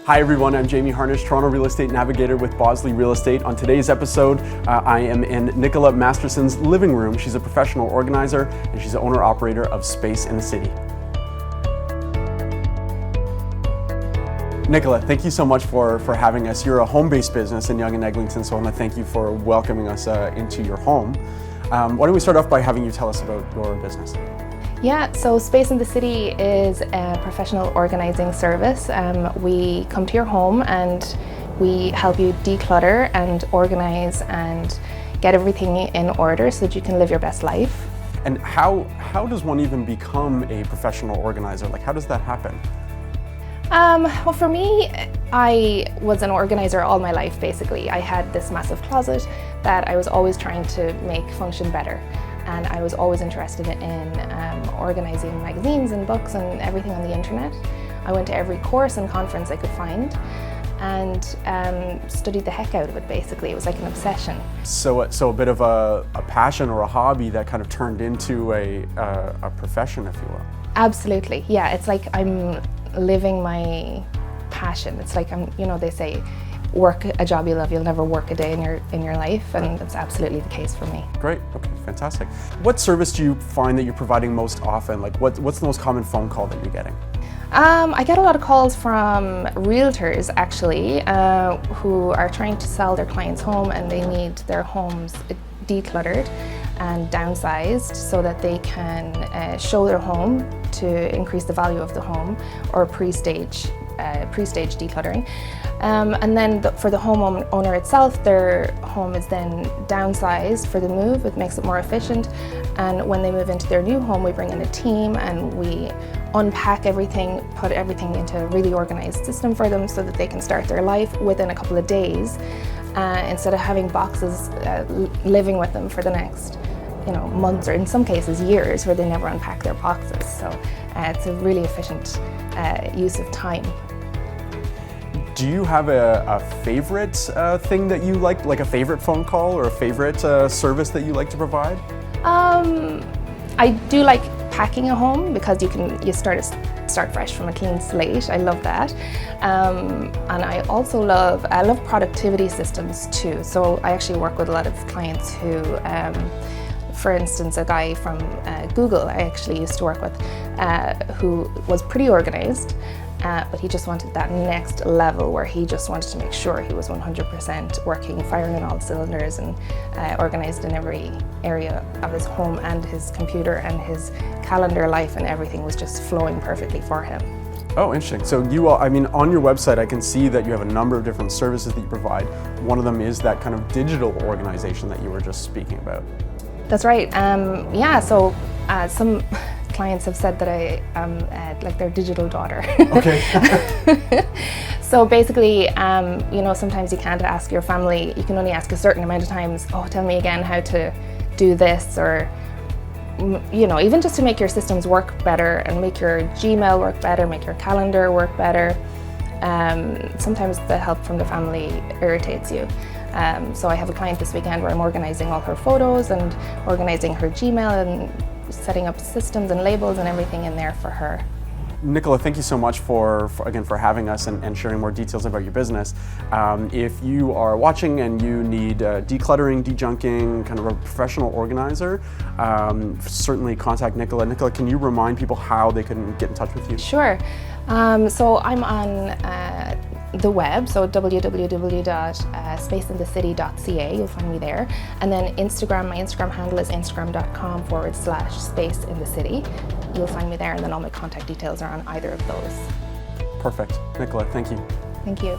Hi everyone, I'm Jamie Harnish, Toronto Real Estate Navigator with Bosley Real Estate. On today's episode, I am in Nicola Masterson's living room. She's a professional organizer and she's the owner-operator of Space in the City. Nicola, thank you so much for having us. You're a home-based business in Yonge Eglinton, so I want to thank you for welcoming us into your home. Why don't we start off by having you tell us about your business? Yeah, so Space in the City is a professional organizing service. We come to your home and we help you declutter and organize and get everything in order so that you can live your best life. And how does one even become a professional organizer? Like, how does that happen? Well, for me, I was an organizer all my life, basically. I had this massive closet that I was always trying to make function better. And I was always interested in organizing magazines and books and everything on the internet. I went to every course and conference I could find and studied the heck out of it, basically. It was like an obsession. So a bit of a passion or a hobby that kind of turned into a profession, if you will. Absolutely, yeah. It's like I'm living my passion. It's like they say, work a job you love, you'll never work a day in your life, and that's absolutely the case for me. Great, okay, fantastic. What service do you find that you're providing most often? Like what's the most common phone call that you're getting? I get a lot of calls from realtors actually, who are trying to sell their client's home and they need their homes decluttered and downsized so that they can show their home to increase the value of the home, or pre-stage decluttering. And then for the homeowner itself, their home is then downsized for the move. It makes it more efficient. And when they move into their new home, we bring in a team and we unpack everything, put everything into a really organized system for them so that they can start their life within a couple of days, instead of having boxes living with them for the next months, or in some cases years, where they never unpack their boxes. So it's a really efficient use of time. Do you have a favorite thing that you like a favorite phone call or a favorite service that you like to provide? I do like packing a home because you start fresh from a clean slate. I love that, and I also love productivity systems too. So I actually work with a lot of clients who, for instance, a guy from Google I actually used to work with, who was pretty organized. But he just wanted that next level where he just wanted to make sure he was 100% working, firing on all cylinders, and organized in every area of his home and his computer, and his calendar life and everything was just flowing perfectly for him. Oh, interesting. So on your website, I can see that you have a number of different services that you provide. One of them is that kind of digital organization that you were just speaking about. That's right. So some clients have said that I am like their digital daughter. Okay. So basically, sometimes you can't ask your family, you can only ask a certain amount of times, oh, tell me again how to do this, or, even just to make your systems work better and make your Gmail work better, make your calendar work better. Sometimes the help from the family irritates you. So I have a client this weekend where I'm organizing all her photos and organizing her Gmail and setting up systems and labels and everything in there for her. Nicola, thank you so much for having us and sharing more details about your business. If you are watching and you need decluttering, dejunking, kind of a professional organizer, certainly contact Nicola. Nicola, can you remind people how they can get in touch with you? Sure. So I'm on the web, so www.spaceinthecity.ca, you'll find me there. And then Instagram, my Instagram handle is instagram.com/spaceinthecity. You'll find me there, and then all my contact details are on either of those. Perfect. Nicola, thank you. Thank you.